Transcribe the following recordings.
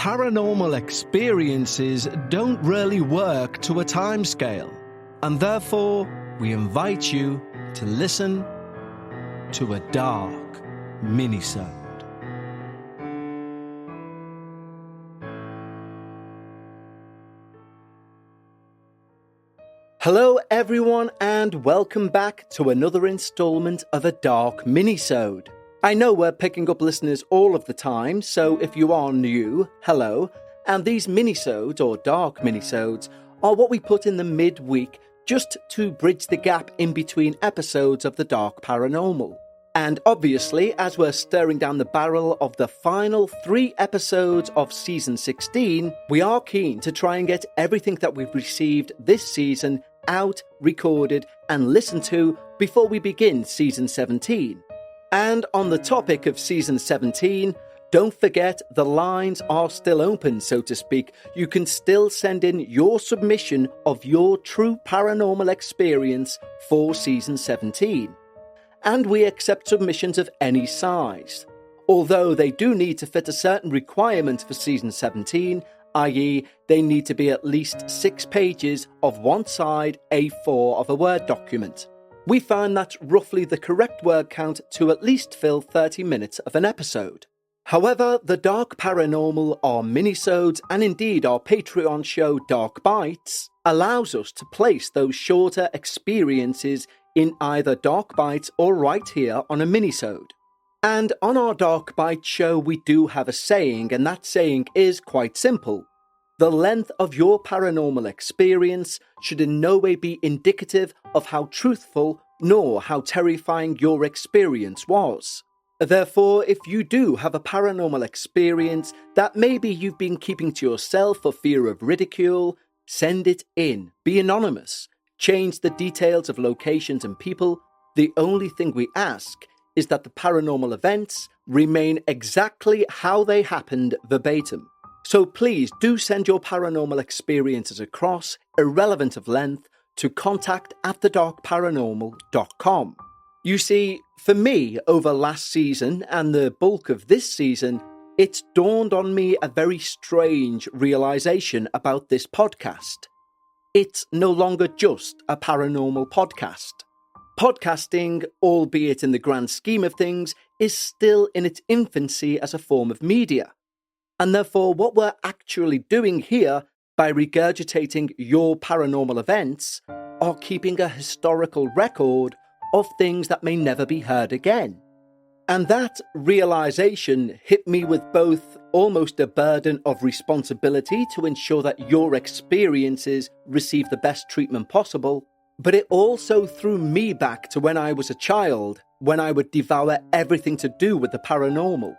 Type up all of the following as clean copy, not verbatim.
paranormal experiences don't really work to a timescale, and therefore we invite you to listen to a Dark Minisode. Hello everyone, and welcome back to another installment of a Dark Minisode. I know we're picking up listeners all of the time, so if you are new, hello. And these minisodes, or Dark Minisodes, are what we put in the midweek just to bridge the gap in between episodes of the Dark Paranormal. And obviously, as we're staring down the barrel of the final 3 episodes of Season 16, we are keen to try and get everything that we've received this season out, recorded, and listened to before we begin Season 17. And on the topic of Season 17, don't forget the lines are still open, so to speak. You can still send in your submission of your true paranormal experience for Season 17. And we accept submissions of any size. Although they do need to fit a certain requirement for Season 17, i.e. they need to be at least 6 pages of one side A4 of a Word document. We find that's roughly the correct word count to at least fill 30 minutes of an episode. However, the Dark Paranormal, our minisodes, and indeed our Patreon show Dark Bites, allows us to place those shorter experiences in either Dark Bites or right here on a minisode. And on our Dark Bites show we do have a saying, and that saying is quite simple. The length of your paranormal experience should in no way be indicative of how truthful nor how terrifying your experience was. Therefore, if you do have a paranormal experience that maybe you've been keeping to yourself for fear of ridicule, send it in. Be anonymous. Change the details of locations and people. The only thing we ask is that the paranormal events remain exactly how they happened verbatim. So please do send your paranormal experiences across, irrelevant of length, to contact@thedarkparanormal.com. You see, for me, over last season and the bulk of this season, it's dawned on me a very strange realization about this podcast. It's no longer just a paranormal podcast. Podcasting, albeit in the grand scheme of things, is still in its infancy as a form of media. And therefore, what we're actually doing here by regurgitating your paranormal events are keeping a historical record of things that may never be heard again. And that realization hit me with both almost a burden of responsibility to ensure that your experiences receive the best treatment possible, but it also threw me back to when I was a child, when I would devour everything to do with the paranormal.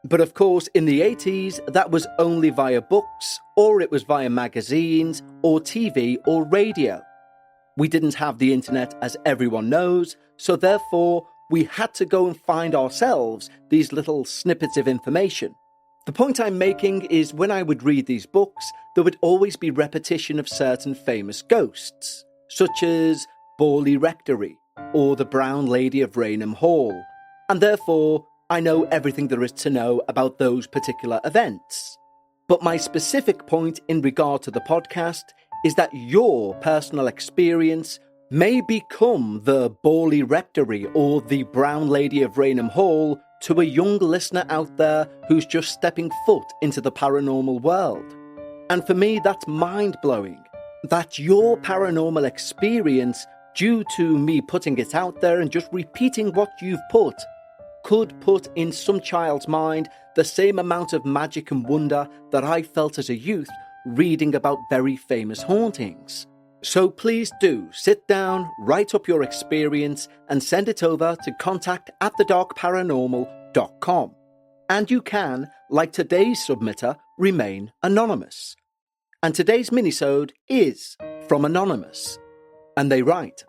But of course, in the 80s, that was only via books, or it was via magazines, or TV, or radio. We didn't have the internet, as everyone knows, so therefore, we had to go and find ourselves these little snippets of information. The point I'm making is when I would read these books, there would always be repetition of certain famous ghosts, such as Borley Rectory, or the Brown Lady of Raynham Hall, and therefore, I know everything there is to know about those particular events. But my specific point in regard to the podcast is that your personal experience may become the Borley Rectory or the Brown Lady of Raynham Hall to a young listener out there who's just stepping foot into the paranormal world. And for me, that's mind-blowing. That your paranormal experience, due to me putting it out there and just repeating what you've put, could put in some child's mind the same amount of magic and wonder that I felt as a youth reading about very famous hauntings. So please do sit down, write up your experience, and send it over to contact@thedarkparanormal.com. And you can, like today's submitter, remain anonymous. And today's minisode is from Anonymous. And they write,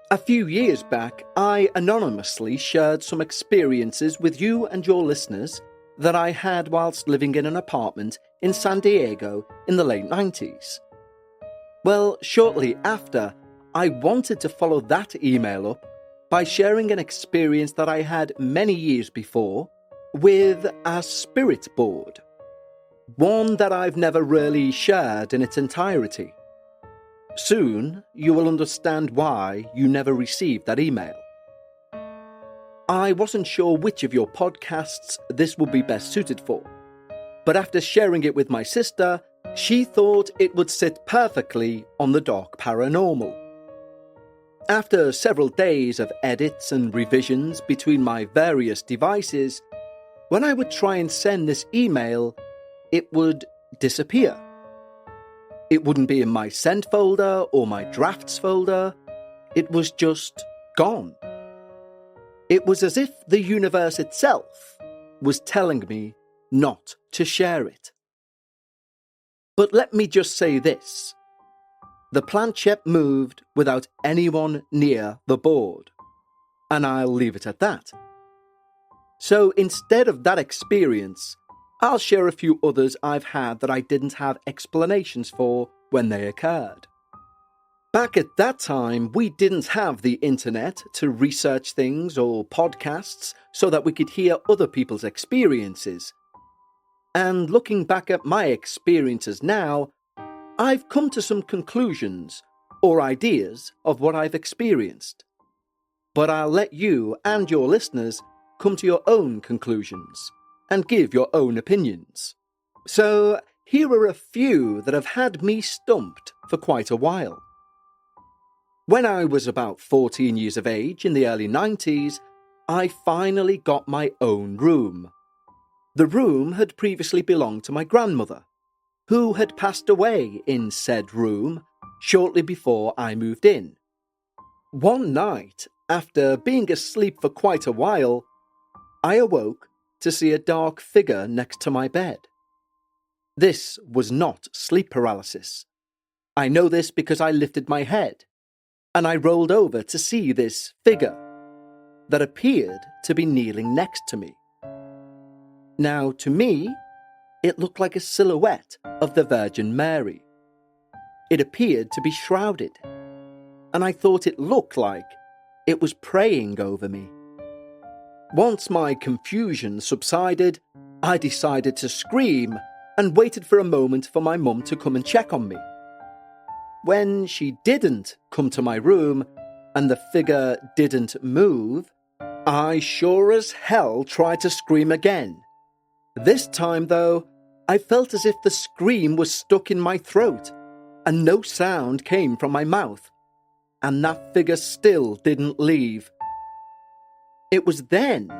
a few years back, I anonymously shared some experiences with you and your listeners that I had whilst living in an apartment in San Diego in the late 90s. Well, shortly after, I wanted to follow that email up by sharing an experience that I had many years before with a spirit board. one that I've never really shared in its entirety. Soon, you will understand why you never received that email. I wasn't sure which of your podcasts this would be best suited for, but after sharing it with my sister, she thought it would sit perfectly on the Dark Paranormal. After several days of edits and revisions between my various devices, when I would try and send this email, it would disappear. It wouldn't be in my sent folder or my drafts folder. It was just gone. It was as if the universe itself was telling me not to share it. But let me just say this. The planchette moved without anyone near the board, and I'll leave it at that. So instead of that experience, I'll share a few others I've had that I didn't have explanations for when they occurred. Back at that time, we didn't have the internet to research things or podcasts so that we could hear other people's experiences. And looking back at my experiences now, I've come to some conclusions or ideas of what I've experienced. But I'll let you and your listeners come to your own conclusions and give your own opinions. So here are a few that have had me stumped for quite a while. When I was about 14 years of age in the early 90s, I finally got my own room. The room had previously belonged to my grandmother, who had passed away in said room shortly before I moved in. One night, after being asleep for quite a while, I awoke to see a dark figure next to my bed. This was not sleep paralysis. I know this because I lifted my head, and I rolled over to see this figure that appeared to be kneeling next to me. Now, to me, it looked like a silhouette of the Virgin Mary. It appeared to be shrouded, and I thought it looked like it was praying over me. Once my confusion subsided, I decided to scream and waited for a moment for my mum to come and check on me. When she didn't come to my room and the figure didn't move, I sure as hell tried to scream again. This time, though, I felt as if the scream was stuck in my throat and no sound came from my mouth, and that figure still didn't leave. It was then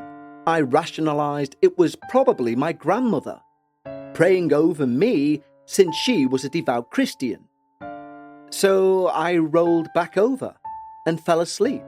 I rationalised it was probably my grandmother, praying over me since she was a devout Christian. So I rolled back over and fell asleep.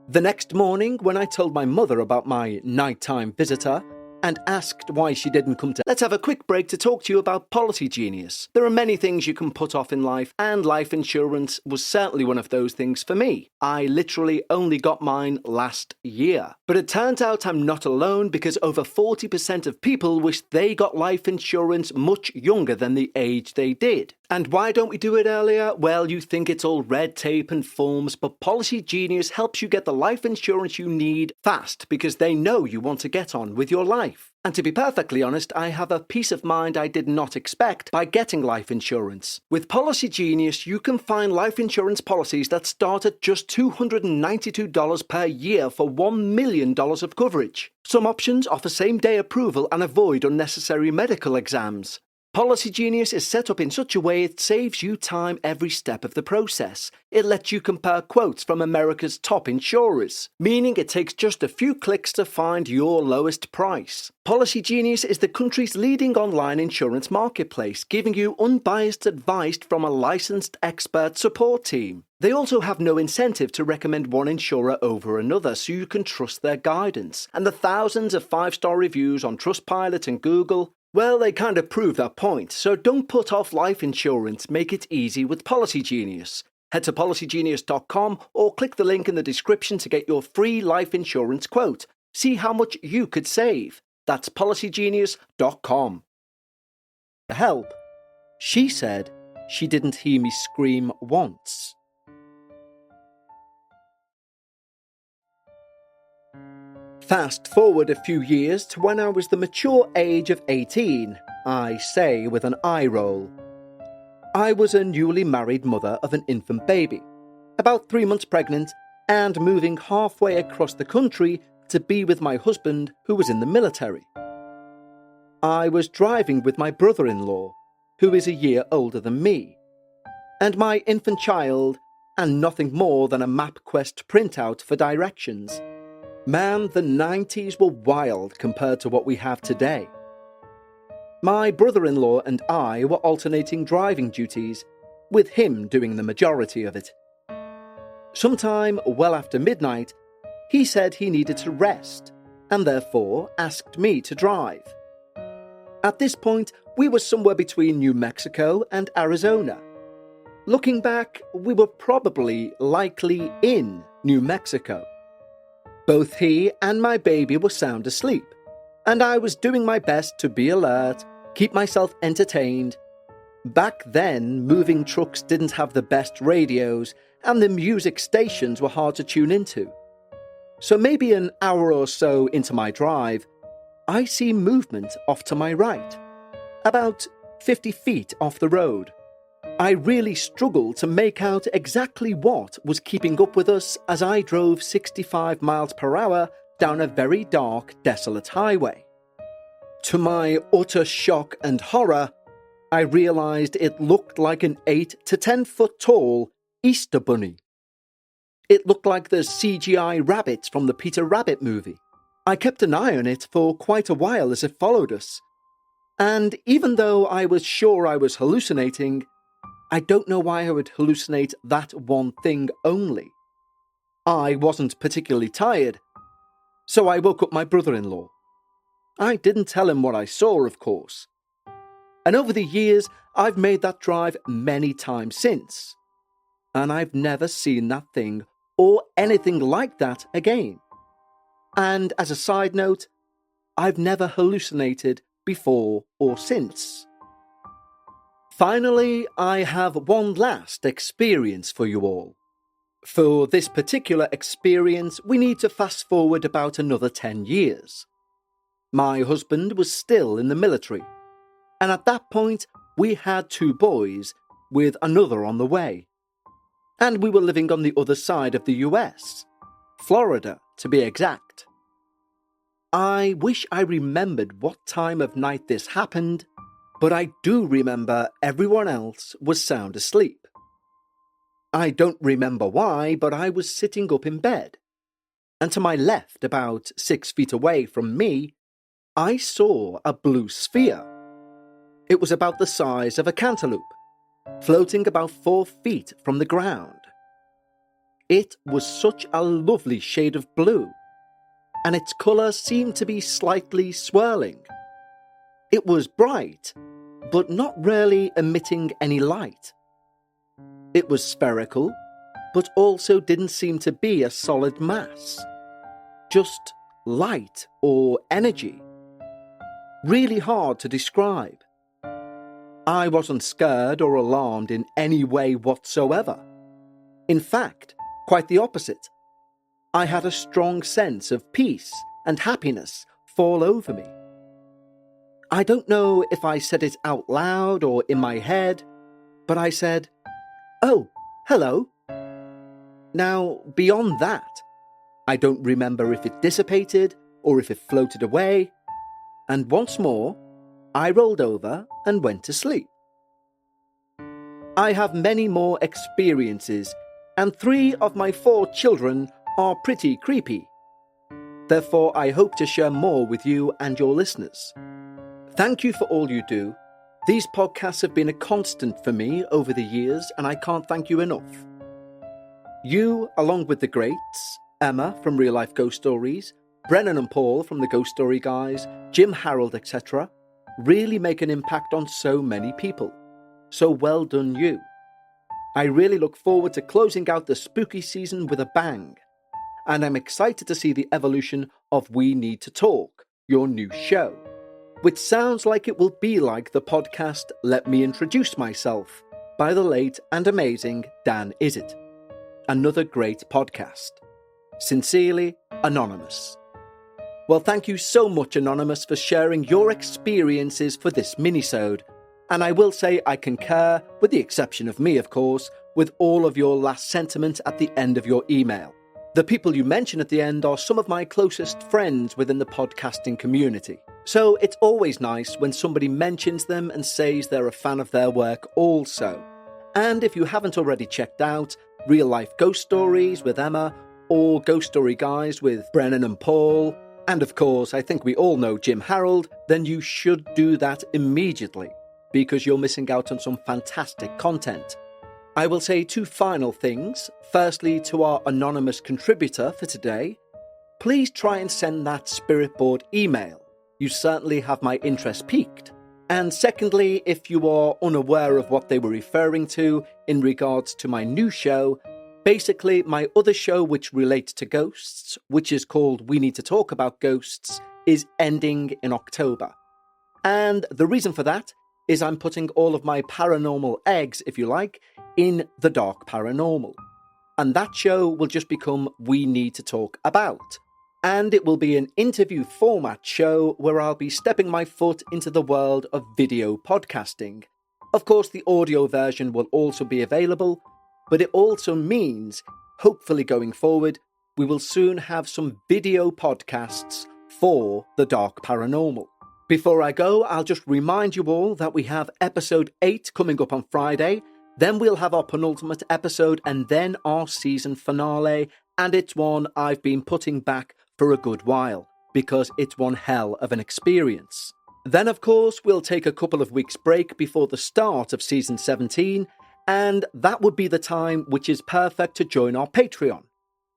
The next morning, when I told my mother about my nighttime visitor and asked why she didn't come to... Let's have a quick break to talk to you about Policy Genius. There are many things you can put off in life, and life insurance was certainly one of those things for me. I literally only got mine last year. But it turns out I'm not alone, because over 40% of people wish they got life insurance much younger than the age they did. And why don't we do it earlier? Well, you think it's all red tape and forms, but Policy Genius helps you get the life insurance you need fast because they know you want to get on with your life. And to be perfectly honest, I have a peace of mind I did not expect by getting life insurance. With Policy Genius, you can find life insurance policies that start at just $292 per year for $1 million of coverage. Some options offer same-day approval and avoid unnecessary medical exams. Policy Genius is set up in such a way it saves you time every step of the process. It lets you compare quotes from America's top insurers, meaning it takes just a few clicks to find your lowest price. Policy Genius is the country's leading online insurance marketplace, giving you unbiased advice from a licensed expert support team. They also have no incentive to recommend one insurer over another, so you can trust their guidance. And the thousands of 5-star reviews on Trustpilot and Google, well, they kind of prove that point, so don't put off life insurance, make it easy with Policy Genius. Head to policygenius.com or click the link in the description to get your free life insurance quote. See how much you could save. That's policygenius.com. To help, she said she didn't hear me scream once. Fast forward a few years to when I was the mature age of 18. I say with an eye roll. I was a newly married mother of an infant baby, about 3 months pregnant, and moving halfway across the country to be with my husband who was in the military. I was driving with my brother-in-law, who is a year older than me, and my infant child, and nothing more than a MapQuest printout for directions. Man, the 90s were wild compared to what we have today. My brother-in-law and I were alternating driving duties, with him doing the majority of it. Sometime well after midnight, he said he needed to rest, and therefore asked me to drive. At this point, we were somewhere between New Mexico and Arizona. Looking back, we were likely in New Mexico. Both he and my baby were sound asleep, and I was doing my best to be alert, keep myself entertained. Back then, moving trucks didn't have the best radios, and the music stations were hard to tune into. So maybe an hour or so into my drive, I see movement off to my right, about 50 feet off the road. I really struggled to make out exactly what was keeping up with us as I drove 65 miles per hour down a very dark, desolate highway. To my utter shock and horror, I realised it looked like an 8 to 10 foot tall Easter bunny. It looked like the CGI rabbits from the Peter Rabbit movie. I kept an eye on it for quite a while as it followed us. And even though I was sure I was hallucinating, I don't know why I would hallucinate that one thing only. I wasn't particularly tired, so I woke up my brother-in-law. I didn't tell him what I saw, of course. And over the years, I've made that drive many times since. And I've never seen that thing or anything like that again. And as a side note, I've never hallucinated before or since. Finally, I have one last experience for you all. For this particular experience, we need to fast forward about another 10 years. My husband was still in the military, and at that point, we had 2 boys, with another on the way. And we were living on the other side of the US, Florida to be exact. I wish I remembered what time of night this happened, but I do remember everyone else was sound asleep. I don't remember why, but I was sitting up in bed, and to my left, about 6 feet away from me, I saw a blue sphere. It was about the size of a cantaloupe, floating about 4 feet from the ground. It was such a lovely shade of blue, and its colour seemed to be slightly swirling. It was bright, but not really emitting any light. It was spherical, but also didn't seem to be a solid mass. Just light or energy. Really hard to describe. I wasn't scared or alarmed in any way whatsoever. In fact, quite the opposite. I had a strong sense of peace and happiness fall over me. I don't know if I said it out loud or in my head, but I said, "Oh, hello." Now, beyond that, I don't remember if it dissipated or if it floated away, and once more, I rolled over and went to sleep. I have many more experiences, and 3 of my 4 children are pretty creepy. Therefore, I hope to share more with you and your listeners. Thank you for all you do. These podcasts have been a constant for me over the years, and I can't thank you enough. You, along with the greats, Emma from Real Life Ghost Stories, Brennan and Paul from the Ghost Story Guys, Jim Harold, etc., really make an impact on so many people. So well done you. I really look forward to closing out the spooky season with a bang. And I'm excited to see the evolution of We Need to Talk, your new show, which sounds like it will be like the podcast Let Me Introduce Myself by the late and amazing Dan Izzet. Another great podcast. Sincerely, Anonymous. Well, thank you so much, Anonymous, for sharing your experiences for this minisode. And I will say I concur, with the exception of me, of course, with all of your last sentiment at the end of your email. The people you mention at the end are some of my closest friends within the podcasting community. So it's always nice when somebody mentions them and says they're a fan of their work also. And if you haven't already checked out Real Life Ghost Stories with Emma, or Ghost Story Guys with Brennan and Paul, and of course I think we all know Jim Harold, then you should do that immediately, because you're missing out on some fantastic content. I will say two final things. Firstly, to our anonymous contributor for today, please try and send that spirit board email. You certainly have my interest piqued. And secondly, if you are unaware of what they were referring to in regards to my new show, basically my other show which relates to ghosts, which is called We Need to Talk About Ghosts, is ending in October. And the reason for that is I'm putting all of my paranormal eggs, if you like, in the Dark Paranormal. And that show will just become We Need to Talk About. And it will be an interview format show where I'll be stepping my foot into the world of video podcasting. Of course, the audio version will also be available, but it also means, hopefully going forward, we will soon have some video podcasts for the Dark Paranormal. Before I go, I'll just remind you all that we have episode 8 coming up on Friday, then we'll have our penultimate episode and then our season finale, and it's one I've been putting back for a good while, because it's one hell of an experience. Then of course we'll take a couple of weeks break before the start of season 17, and that would be the time which is perfect to join our Patreon.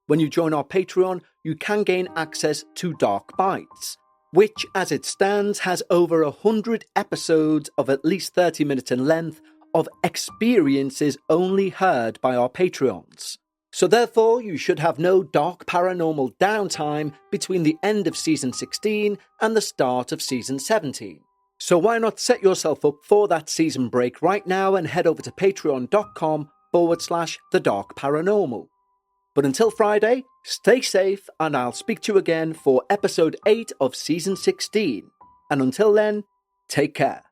When you join our Patreon, you can gain access to Dark Bites, which as it stands has over 100 episodes of at least 30 minutes in length of experiences only heard by our Patreons. So therefore, you should have no Dark Paranormal downtime between the end of Season 16 and the start of Season 17. So why not set yourself up for that season break right now and head over to patreon.com/The Dark Paranormal. But until Friday, stay safe and I'll speak to you again for episode 8 of Season 16. And until then, take care.